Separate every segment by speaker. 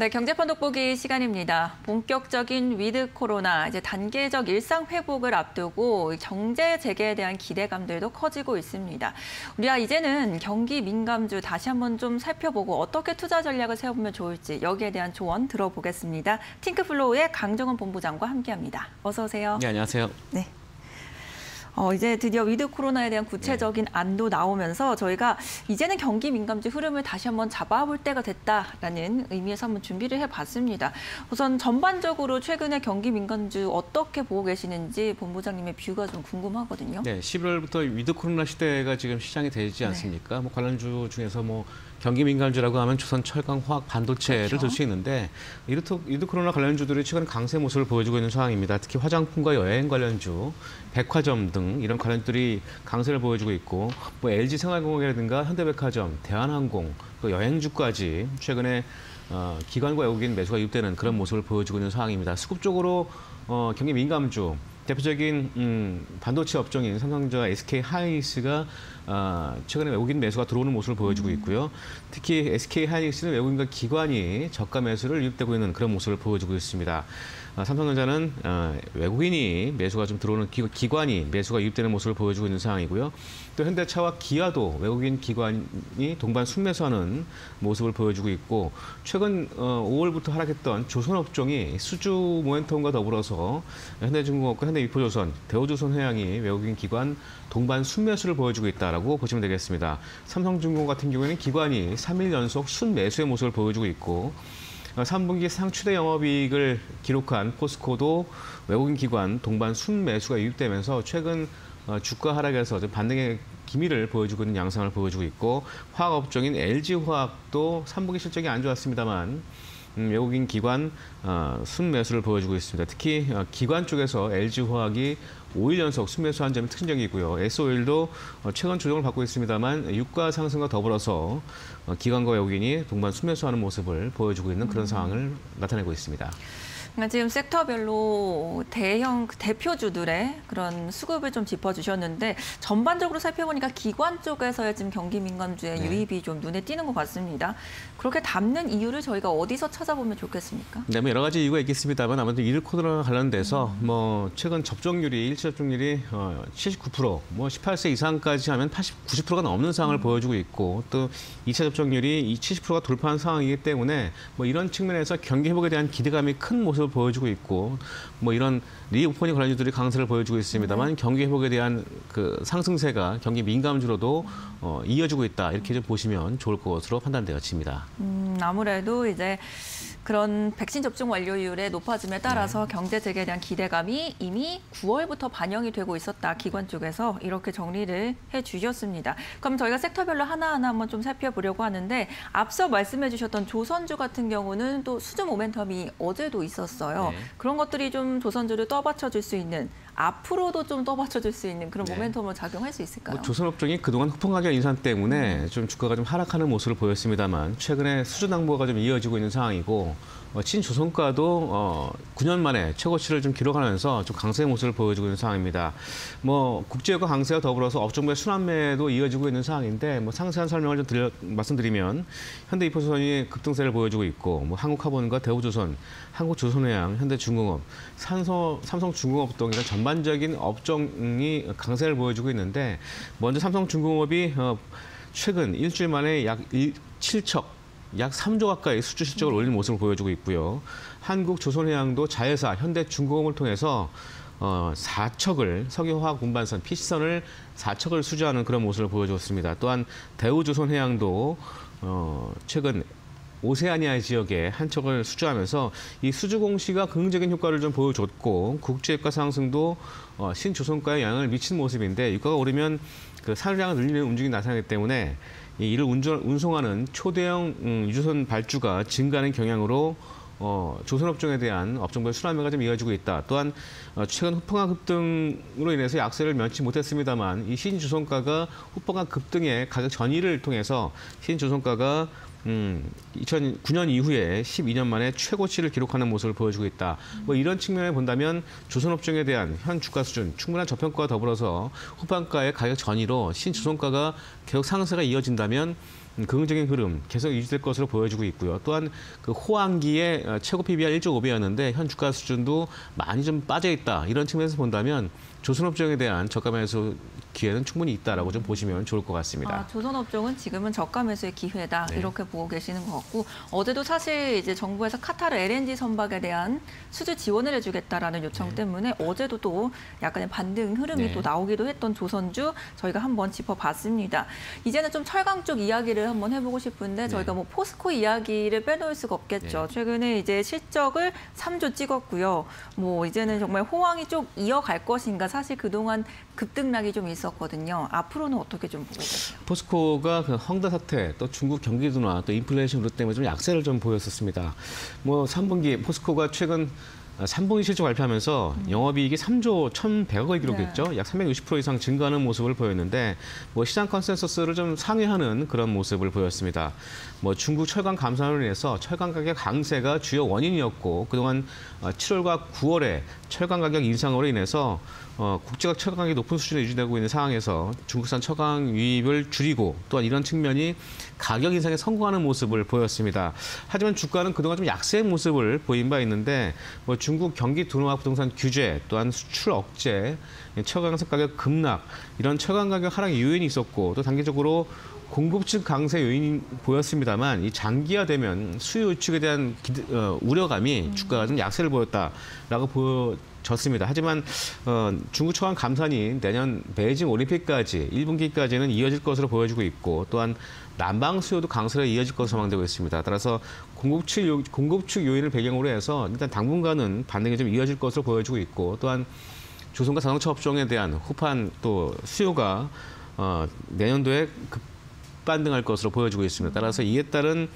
Speaker 1: 네, 경제판 돋보기 시간입니다. 본격적인 위드 코로나, 이제 단계적 일상 회복을 앞두고 경제 재개에 대한 기대감들도 커지고 있습니다. 우리가 이제는 경기 민감주 다시 한번 좀 살펴보고 어떻게 투자 전략을 세워보면 좋을지 여기에 대한 조언 들어보겠습니다. 팅크플로우의 강정원 본부장과 함께합니다. 어서 오세요.
Speaker 2: 네, 안녕하세요.
Speaker 1: 네. 이제 드디어 위드 코로나에 대한 구체적인 안도 나오면서 저희가 이제는 경기 민감주 흐름을 다시 한번 잡아볼 때가 됐다라는 의미에서 한번 준비를 해봤습니다. 우선 전반적으로 최근에 경기 민감주 어떻게 보고 계시는지 본부장님의 뷰가 좀 궁금하거든요.
Speaker 2: 네, 11월부터 위드 코로나 시대가 지금 시작이 되지 않습니까? 뭐 관련주 중에서 뭐 경기 민감주라고 하면 조선 철강 화학 반도체를
Speaker 1: 그렇죠.
Speaker 2: 들 수 있는데 위드 코로나 관련주들이 최근 강세 모습을 보여주고 있는 상황입니다. 특히 화장품과 여행 관련주, 백화점 등 이런 관련주들이 강세를 보여주고 있고 뭐 LG 생활공학이라든가 현대백화점, 대한항공, 또 여행주까지 최근에 기관과 외국인 매수가 유입되는 그런 모습을 보여주고 있는 상황입니다. 수급 적으로 경기 민감주 대표적인 반도체 업종인 삼성전자, SK 하이닉스가 최근에 외국인 매수가 들어오는 모습을 보여주고 있고요. 특히 SK 하이닉스는 외국인과 기관이 저가 매수를 유입되고 있는 그런 모습을 보여주고 있습니다. 삼성전자는 외국인이 매수가 좀 들어오는 기관이 매수가 유입되는 모습을 보여주고 있는 상황이고요. 또 현대차와 기아도 외국인 기관이 동반 순매수하는 모습을 보여주고 있고 최근 5월부터 하락했던 조선업종이 수주 모멘텀과 더불어서 현대중공업과 현대미포조선, 대우조선해양이 외국인 기관 동반 순매수를 보여주고 있다라고 보시면 되겠습니다. 삼성중공업 같은 경우에는 기관이 3일 연속 순매수의 모습을 보여주고 있고 3분기 상추대 영업이익을 기록한 포스코도 외국인 기관 동반 순매수가 유입되면서 최근 주가 하락에서 좀 반등의 기미를 보여주고 있는 양상을 보여주고 있고 화학업종인 LG화학도 3분기 실적이 안 좋았습니다만 외국인 기관 순매수를 보여주고 있습니다. 특히 기관 쪽에서 LG화학이 5일 연속 순매수한 점이 특징적이고요. S-오일도 최근 조정을 받고 있습니다만 유가 상승과 더불어서 기관과 외국인이 동반 순매수하는 모습을 보여주고 있는 그런 상황을 나타내고 있습니다.
Speaker 1: 지금 섹터별로 대형 대표주들의 그런 수급을 좀 짚어주셨는데 전반적으로 살펴보니까 기관 쪽에서의 지금 경기 민감주의 유입이 좀 눈에 띄는 것 같습니다. 그렇게 담는 이유를 저희가 어디서 찾아보면 좋겠습니까?
Speaker 2: 네, 뭐 여러 가지 이유가 있겠습니다만 아무래도 위드 코로나 관련돼서 뭐 최근 접종률이 일치 접종률이 79%, 뭐 18세 이상까지 하면 90%가 넘는 상황을 보여주고 있고 또 2차 접종률이 70%가 돌파한 상황이기 때문에 뭐 이런 측면에서 경기 회복에 대한 기대감이 큰 모습을 보여주고 있고 뭐 이런 리오퍼닝 관련주들이 강세를 보여주고 있습니다만 경기 회복에 대한 그 상승세가 경기 민감주로도 이어지고 있다 이렇게 좀 보시면 좋을 것으로 판단되어집니다.
Speaker 1: 아무래도 이제 그런 백신 접종 완료율의 높아짐에 따라서 경제 재개에 대한 기대감이 이미 9월부터 반영이 되고 있었다. 기관 쪽에서 이렇게 정리를 해주셨습니다. 그럼 저희가 섹터별로 하나하나 한번 좀 살펴보려고 하는데 앞서 말씀해 주셨던 조선주 같은 경우는 또 수주 모멘텀이 어제도 있었어요. 그런 것들이 좀 조선주를 떠받쳐줄 수 있는 앞으로도 좀 떠받쳐줄 수 있는 그런 모멘텀으로 작용할 수 있을까요?
Speaker 2: 뭐 조선업종이 그동안 후폭 가격 인상 때문에 좀 주가가 좀 하락하는 모습을 보였습니다만 최근에 수주 낭보가 좀 이어지고 있는 상황이고 친조선가도 9년 만에 최고치를 좀 기록하면서 좀 강세의 모습을 보여주고 있는 상황입니다. 뭐 국제유가 강세와 더불어서 업종별 순환매도 이어지고 있는 상황인데 뭐 상세한 설명을 좀 말씀드리면 현대이포조선이 급등세를 보여주고 있고 뭐 한국카본과 대우조선, 한국조선해양, 현대중공업, 삼성중공업 등 이런 전반적인 업종이 강세를 보여주고 있는데 먼저 삼성중공업이 최근 일주일 만에 약 3조 가까이 수주 실적을 올린 모습을 보여주고 있고요. 한국조선해양도 자회사 현대중공업을 통해서 4척을 석유화학 운반선 PC선을 4척을 수주하는 그런 모습을 보여줬습니다. 또한 대우조선해양도 최근 오세아니아 지역에 한 척을 수주하면서 이 수주 공시가 긍정적인 효과를 좀 보여줬고 국제유가 상승도 신조선가에 영향을 미친 모습인데 유가가 오르면 그 산량을 늘리는 움직임이 나타나기 때문에 이를 운송하는 초대형 유조선 발주가 증가하는 경향으로 조선업종에 대한 업종별 순환매가 좀 이어지고 있다. 또한 최근 후폭한 급등으로 인해서 약세를 면치 못했습니다만 이 신조선가가 후폭한 급등의 가격 전이를 통해서 신조선가가 2009년 이후에 12년 만에 최고치를 기록하는 모습을 보여주고 있다. 뭐 이런 측면을 본다면 조선업종에 대한 현 주가 수준, 충분한 저평가와 더불어서 후반가의 가격 전이로 신조선가가 계속 상승세가 이어진다면 긍정적인 흐름 계속 유지될 것으로 보여지고 있고요. 또한 그 호황기에 최고 PBR 1.5배였는데 현 주가 수준도 많이 좀 빠져 있다. 이런 측면에서 본다면 조선업종에 대한 저가 매수 기회는 충분히 있다라고 좀 보시면 좋을 것 같습니다.
Speaker 1: 조선업종은 지금은 저가 매수의 기회다
Speaker 2: 네.
Speaker 1: 이렇게 보고 계시는 것 같고 어제도 사실 이제 정부에서 카타르 LNG 선박에 대한 수주 지원을 해주겠다라는 요청 때문에 어제도 또 약간의 반등 흐름이
Speaker 2: 네.
Speaker 1: 또 나오기도 했던 조선주 저희가 한번 짚어봤습니다. 이제는 좀 철강 쪽 이야기를 한번 해보고 싶은데 저희가 뭐 포스코 이야기를 빼놓을 수가 없겠죠. 최근에 이제 실적을 3조 찍었고요. 뭐 이제는 정말 호황이 쭉 이어갈 것인가 사실 그동안 급등락이 좀 있었거든요. 앞으로는 어떻게 좀 보고 계세요?
Speaker 2: 포스코가 그 헝다 사태, 또 중국 경기 둔화, 또 인플레이션 우려 때문에 좀 약세를 좀 보였었습니다. 뭐 3분기 포스코가 최근 3분기 실적 발표하면서 영업이익이 3조 1,100억 을 기록했죠. 약 360% 이상 증가하는 모습을 보였는데 뭐 시장 컨센서스를 좀 상회하는 그런 모습을 보였습니다. 뭐 중국 철강 감산으로 인해서 철강 가격 강세가 주요 원인이었고 그동안 7월과 9월에 철강 가격 인상으로 인해서 국제적 철강 가격이 높은 수준에 유지되고 있는 상황에서 중국산 철강 유입을 줄이고 또한 이런 측면이 가격 인상에 성공하는 모습을 보였습니다. 하지만 주가는 그동안 좀 약세의 모습을 보인 바 있는데 뭐 중국 경기 둔화 부동산 규제 또한 수출 억제, 철강산 가격 급락 이런 철강 가격 하락 요인이 있었고 또 단기적으로 공급측 강세 요인이 보였습니다만 이 장기화되면 수요 위축에 대한 우려감이 주가가 좀 약세를 보였다라고 보여졌습니다. 하지만 중국 철강 감산이 내년 베이징 올림픽까지 1분기까지는 이어질 것으로 보여지고 있고 또한 난방 수요도 강세로 이어질 것으로 전망되고 있습니다. 따라서 공급측 요인을 배경으로 해서 일단 당분간은 반등이 좀 이어질 것으로 보여지고 있고 또한 조선과 자동차 업종에 대한 후판 또 수요가 내년도에 급반등할 것으로 보여지고 있습니다. 따라서 이에 따른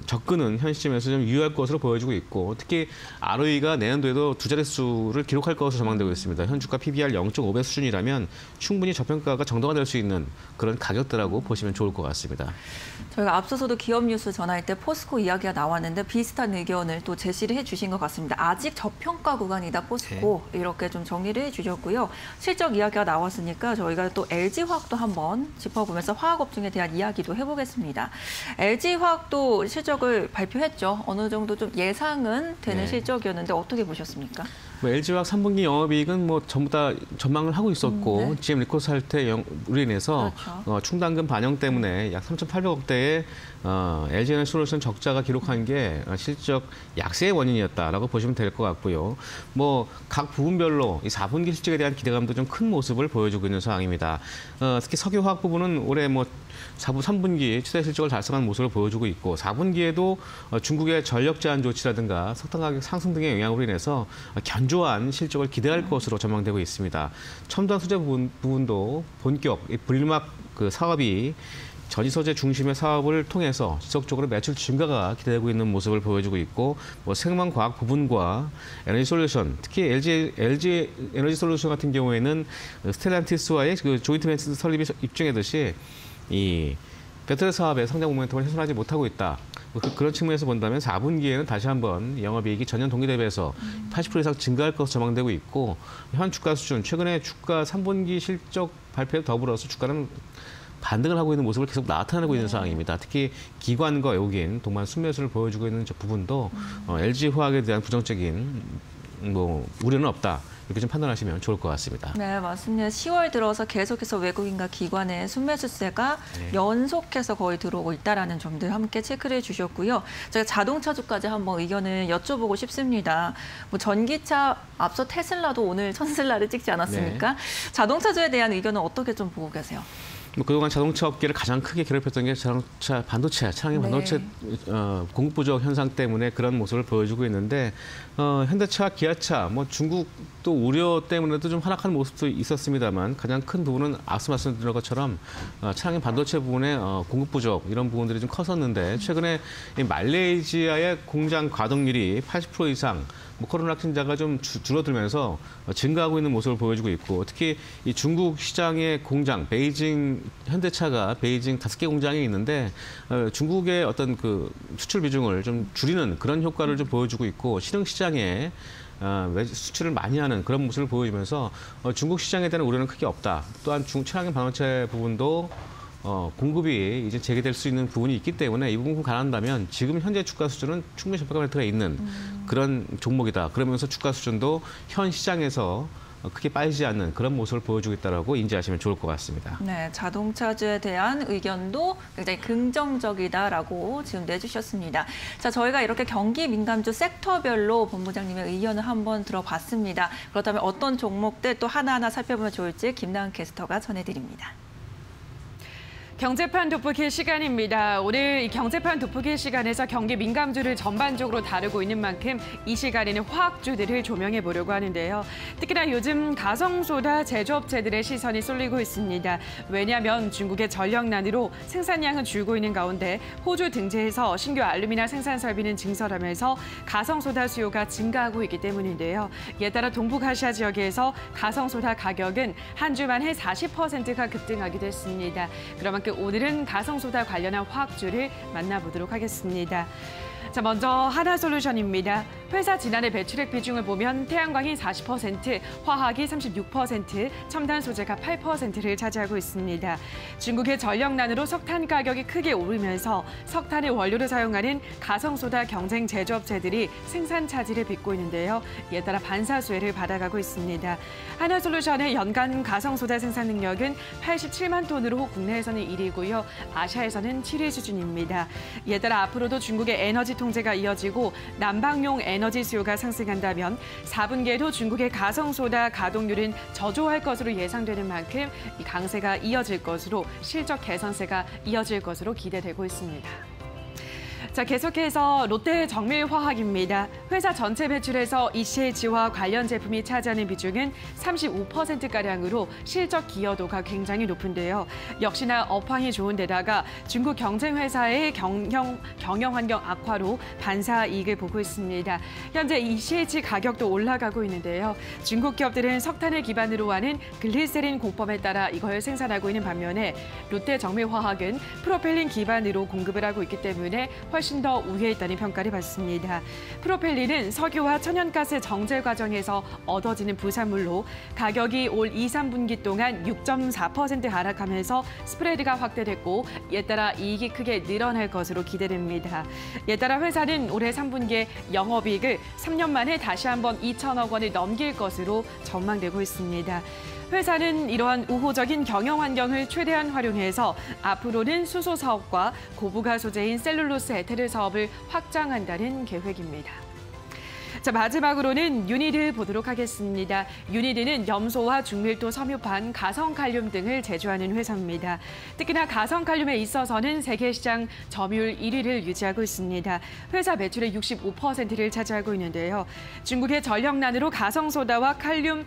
Speaker 2: 접근은 현 시점에서 좀 유효할 것으로 보여지고 있고 특히 ROE가 내년도에도 두 자릿수를 기록할 것으로 전망되고 있습니다. 현 주가 PBR 0.5배 수준이라면 충분히 저평가가 정당화될 수 있는 그런 가격대라고 보시면 좋을 것 같습니다.
Speaker 1: 저희가 앞서서도 기업 뉴스 전할 때 포스코 이야기가 나왔는데 비슷한 의견을 또 제시를 해주신 것 같습니다. 아직 저평가 구간이다 포스코 이렇게 좀 정리를 해주셨고요. 실적 이야기가 나왔으니까 저희가 또 LG화학도 한번 짚어보면서 화학업종에 대한 이야기도 해보겠습니다. LG화학도 실적을 발표했죠. 어느 정도 좀 예상은 되는 실적이었는데 어떻게 보셨습니까?
Speaker 2: 뭐 LG화학 3분기 영업이익은 뭐 전부 다 전망을 하고 있었고 GM 리코스 할 때로 인해서 충당금 반영 때문에 약 3,800억대의 LG에너지솔루션 적자가 기록한 게 실적 약세의 원인이었다라고 보시면 될 것 같고요. 뭐 각 부분별로 이 4분기 실적에 대한 기대감도 좀 큰 모습을 보여주고 있는 상황입니다. 특히 석유화학 부분은 올해 뭐 3분기 최대 실적을 달성한 모습을 보여주고 있고 4분기에도 중국의 전력 제한 조치라든가 석탄 가격 상승 등의 영향으로 인해서 견조한 실적을 기대할 것으로 전망되고 있습니다. 첨단 소재 부분도 본격 분리막 그 사업이 전지 소재 중심의 사업을 통해서 지속적으로 매출 증가가 기대되고 있는 모습을 보여주고 있고 뭐 생명과학 부분과 에너지 솔루션 특히 LG 에너지 솔루션 같은 경우에는 스텔란티스와의 그 조인트 벤처 설립이 입증했듯이 이 배터리 사업의 성장 모멘텀을 훼손하지 못하고 있다. 그런 측면에서 본다면 4분기에는 다시 한번 영업이익이 전년 동기 대비해서 80% 이상 증가할 것으로 전망되고 있고 현 주가 수준, 최근에 주가 3분기 실적 발표에 더불어서 주가는 반등을 하고 있는 모습을 계속 나타내고 있는 상황입니다. 특히 기관과 외국인, 동반 순매수를 보여주고 있는 저 부분도 LG화학에 대한 부정적인 뭐 우려는 없다. 이렇게 좀 판단하시면 좋을 것 같습니다.
Speaker 1: 네, 맞습니다. 10월 들어서 계속해서 외국인과 기관의 순매수세가 연속해서 거의 들어오고 있다는 점들 함께 체크를 해주셨고요. 제가 자동차주까지 한번 의견을 여쭤보고 싶습니다. 뭐 전기차 앞서 테슬라도 오늘 천슬라를 찍지 않았습니까? 자동차주에 대한 의견은 어떻게 좀 보고 계세요?
Speaker 2: 뭐 그동안 자동차 업계를 가장 크게 괴롭혔던 게 자동차 반도체, 차량의 반도체 공급 부족 현상 때문에 그런 모습을 보여주고 있는데 현대차, 기아차, 뭐 중국도 우려 때문에도 좀 하락하는 모습도 있었습니다만 가장 큰 부분은 앞서 말씀드린 것처럼 차량의 반도체 부분의 공급 부족 이런 부분들이 좀 컸었는데 최근에 이 말레이시아의 공장 가동률이 80% 이상 뭐 코로나 확진자가 좀 줄어들면서 증가하고 있는 모습을 보여주고 있고 특히 이 중국 시장의 공장 베이징 현대차가 베이징 5개 공장이 있는데 중국의 어떤 그 수출 비중을 좀 줄이는 그런 효과를 좀 보여주고 있고 신흥 시장에 수출을 많이 하는 그런 모습을 보여주면서 중국 시장에 대한 우려는 크게 없다. 또한 중국 차량의 반도체 부분도 공급이 이제 재개될 수 있는 부분이 있기 때문에 이 부분 감안한다면 지금 현재 주가 수준은 충분히 저가 메리트가 있는 그런 종목이다. 그러면서 주가 수준도 현 시장에서 크게 빠지지 않는 그런 모습을 보여주고 있다고 인지하시면 좋을 것 같습니다.
Speaker 1: 네, 자동차주에 대한 의견도 굉장히 긍정적이다라고 지금 내주셨습니다. 자, 저희가 이렇게 경기 민감주 섹터별로 본부장님의 의견을 한번 들어봤습니다. 그렇다면 어떤 종목들 또 하나하나 살펴보면 좋을지 김나은 캐스터가 전해드립니다.
Speaker 3: 경제판 돋보기 시간입니다. 오늘 이 경제판 돋보기 시간에서 경기 민감주를 전반적으로 다루고 있는 만큼 이 시간에는 화학주들을 조명해 보려고 하는데요. 특히나 요즘 가성소다 제조업체들의 시선이 쏠리고 있습니다. 왜냐하면 중국의 전력난으로 생산량은 줄고 있는 가운데 호주 등재에서 신규 알루미늄 생산 설비는 증설하면서 가성소다 수요가 증가하고 있기 때문인데요. 이에 따라 동북아시아 지역에서 가성소다 가격은 한 주 만에 40%가 급등하기도 했습니다. 그럼 오늘은 가성소다 관련한 화학주를 만나보도록 하겠습니다. 자, 먼저 하나솔루션입니다. 회사 지난해 매출액 비중을 보면 태양광이 40%, 화학이 36%, 첨단 소재가 8%를 차지하고 있습니다. 중국의 전력난으로 석탄 가격이 크게 오르면서 석탄의 원료를 사용하는 가성소다 경쟁 제조업체들이 생산 차질을 빚고 있는데요. 이에 따라 반사수혜를 받아가고 있습니다. 하나솔루션의 연간 가성소다 생산 능력은 87만 톤으로 국내에서는 1위고요. 아시아에서는 7위 수준입니다. 이에 따라 앞으로도 중국의 에너지 통제가 이어지고 난방용 에너지 수요가 상승한다면 4분기에도 중국의 가성소다 가동률은 저조할 것으로 예상되는 만큼 이 강세가 이어질 것으로 실적 개선세가 이어질 것으로 기대되고 있습니다. 자, 계속해서 롯데 정밀화학입니다. 회사 전체 매출에서 ECH와 관련 제품이 차지하는 비중은 35%가량으로 실적 기여도가 굉장히 높은데요. 역시나 업황이 좋은 데다가 중국 경쟁 회사의 경영 환경 악화로 반사 이익을 보고 있습니다. 현재 ECH 가격도 올라가고 있는데요. 중국 기업들은 석탄을 기반으로 하는 글리세린 공법에 따라 이걸 생산하고 있는 반면에 롯데 정밀화학은 프로펠린 기반으로 공급을 하고 있기 때문에 훨씬 더 우위에 있다는 평가를 받습니다. 프로펠린은 석유와 천연가스 정제 과정에서 얻어지는 부산물로 가격이 올 2, 3분기 동안 6.4% 하락하면서 스프레드가 확대됐고 이에 따라 이익이 크게 늘어날 것으로 기대됩니다. 이에 따라 회사는 올해 3분기에 영업이익을 3년 만에 다시 한번 2천억 원을 넘길 것으로 전망되고 있습니다. 회사는 이러한 우호적인 경영 환경을 최대한 활용해서 앞으로는 수소 사업과 고부가 소재인 셀룰로스 에테르 사업을 확장한다는 계획입니다. 자, 마지막으로는 유니드 보도록 하겠습니다. 유니드는 염소와 중밀도 섬유판, 가성칼륨 등을 제조하는 회사입니다. 특히나 가성칼륨에 있어서는 세계 시장 점유율 1위를 유지하고 있습니다. 회사 매출의 65%를 차지하고 있는데요. 중국의 전력난으로 가성소다와 칼륨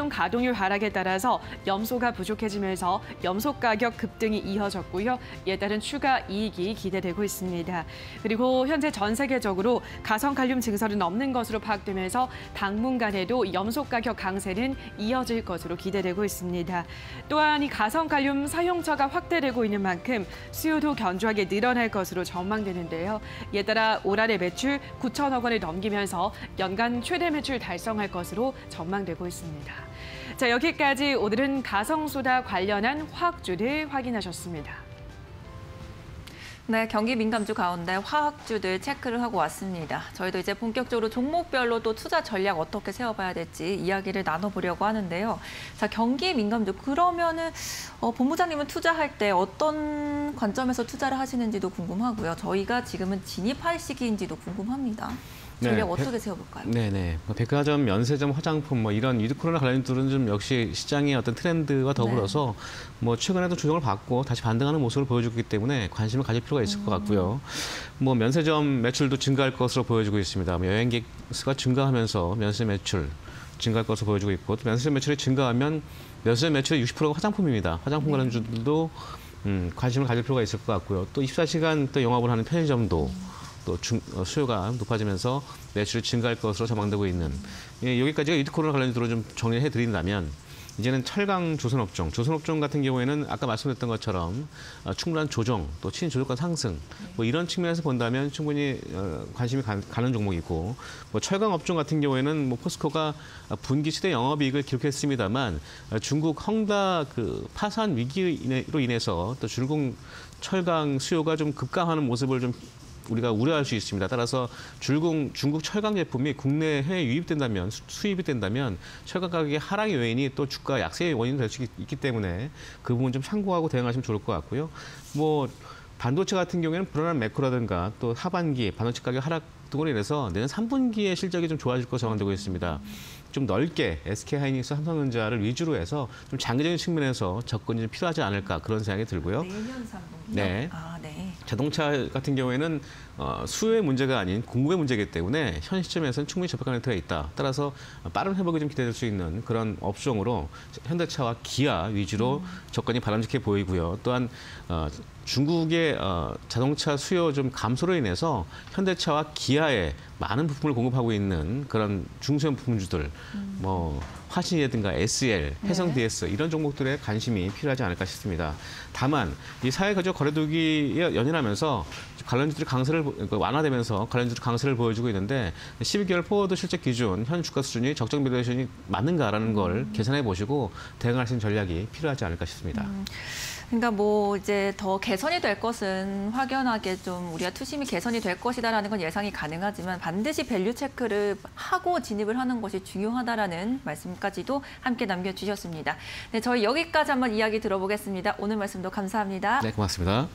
Speaker 3: 가동률 하락에 따라서 염소가 부족해지면서 염소 가격 급등이 이어졌고요. 이에 따른 추가 이익이 기대되고 있습니다. 그리고 현재 전 세계적으로 가성칼륨 증설은 없는 것으로 파악되면서 당분간에도 염소 가격 강세는 이어질 것으로 기대되고 있습니다. 또한 이 가성칼륨 사용처가 확대되고 있는 만큼 수요도 견조하게 늘어날 것으로 전망되는데요. 이에 따라 올 한해 매출 9천억 원을 넘기면서 연간 최대 매출 달성할 것으로 전망되고 있습니다. 자, 여기까지 오늘은 가성소다 관련한 화학주를 확인하셨습니다.
Speaker 1: 네, 경기 민감주 가운데 화학주들 체크를 하고 왔습니다. 저희도 이제 본격적으로 종목별로 또 투자 전략 어떻게 세워봐야 될지 이야기를 나눠보려고 하는데요. 자, 경기 민감주 그러면은 본부장님은 투자할 때 어떤 관점에서 투자를 하시는지도 궁금하고요. 저희가 지금은 진입할 시기인지도 궁금합니다. 전략
Speaker 2: 네,
Speaker 1: 어떻게 세워볼까요?
Speaker 2: 네네. 백화점, 면세점, 화장품 이런 위드 코로나 관련주들은 좀 역시 시장의 어떤 트렌드와 더불어서 최근에도 조정을 받고 다시 반등하는 모습을 보여주고 있기 때문에 관심을 가질 필요가 있을 것 같고요. 면세점 매출도 증가할 것으로 보여지고 있습니다. 여행객 수가 증가하면서 면세 매출 증가할 것으로 보여지고 있고 또 면세 매출이 증가하면 면세 매출의 60%가 화장품입니다. 화장품 관련주들도 관심을 가질 필요가 있을 것 같고요. 또 24시간 또 영업을 하는 편의점도 또 수요가 높아지면서 매출이 증가할 것으로 전망되고 있는 여기까지가 위드 코로나 관련주로 좀 정리해 드린다면 이제는 철강 조선업종 같은 경우에는 아까 말씀드렸던 것처럼 충분한 조정, 또 친조정권 상승 뭐 이런 측면에서 본다면 충분히 관심이 가는 종목이고 뭐 철강업종 같은 경우에는 뭐 포스코가 분기 최대 영업이익을 기록했습니다만 중국 헝다 그 파산 위기로 인해서 또 중국 철강 수요가 좀 급감하는 모습을 좀 우리가 우려할 수 있습니다. 따라서 중국 철강 제품이 국내에 유입된다면 수입이 된다면 철강 가격의 하락 요인이 또 주가 약세의 원인이 될 수 있기 때문에 그 부분 좀 참고하고 대응하시면 좋을 것 같고요. 뭐 반도체 같은 경우에는 불안한 매크로라든가 또 하반기 반도체 가격 하락 등으로 인해서 내년 3분기의 실적이 좀 좋아질 것으로 전망되고 있습니다. 좀 넓게 SK하이닉스, 삼성전자를 위주로 해서 좀 장기적인 측면에서 접근이 좀 필요하지 않을까 그런 생각이 들고요.
Speaker 1: 내년 3분기요?
Speaker 2: 네.
Speaker 1: 네.
Speaker 2: 자동차 같은 경우에는 수요의 문제가 아닌 공급의 문제이기 때문에 현 시점에서는 충분히 접근 가능성이 있다. 따라서 빠른 회복이 좀 기대될 수 있는 그런 업종으로 현대차와 기아 위주로 접근이 바람직해 보이고요. 또한 중국의 자동차 수요 좀 감소로 인해서 현대차와 기아에 많은 부품을 공급하고 있는 그런 중소형 부품주들, 뭐 화신이라든가 SL, 해성 DS 이런 종목들에 관심이 필요하지 않을까 싶습니다. 다만 이 사회가족 거래두기에 연연하면서 관련주들이 완화되면서 관련주들이 강세를 보여주고 있는데 12개월 포워드 실적 기준 현 주가 수준이 적정 매도션이 맞는가라는 걸 계산해 보시고 대응할 수 있는 전략이 필요하지 않을까 싶습니다.
Speaker 1: 그러니까 뭐 이제 더 개선이 될 것은 확연하게 좀 우리가 투심이 개선이 될 것이다라는 건 예상이 가능하지만 반드시 밸류 체크를 하고 진입을 하는 것이 중요하다라는 말씀까지도 함께 남겨주셨습니다. 네, 저희 여기까지 한번 이야기 들어보겠습니다. 오늘 말씀도 감사합니다.
Speaker 2: 네, 고맙습니다.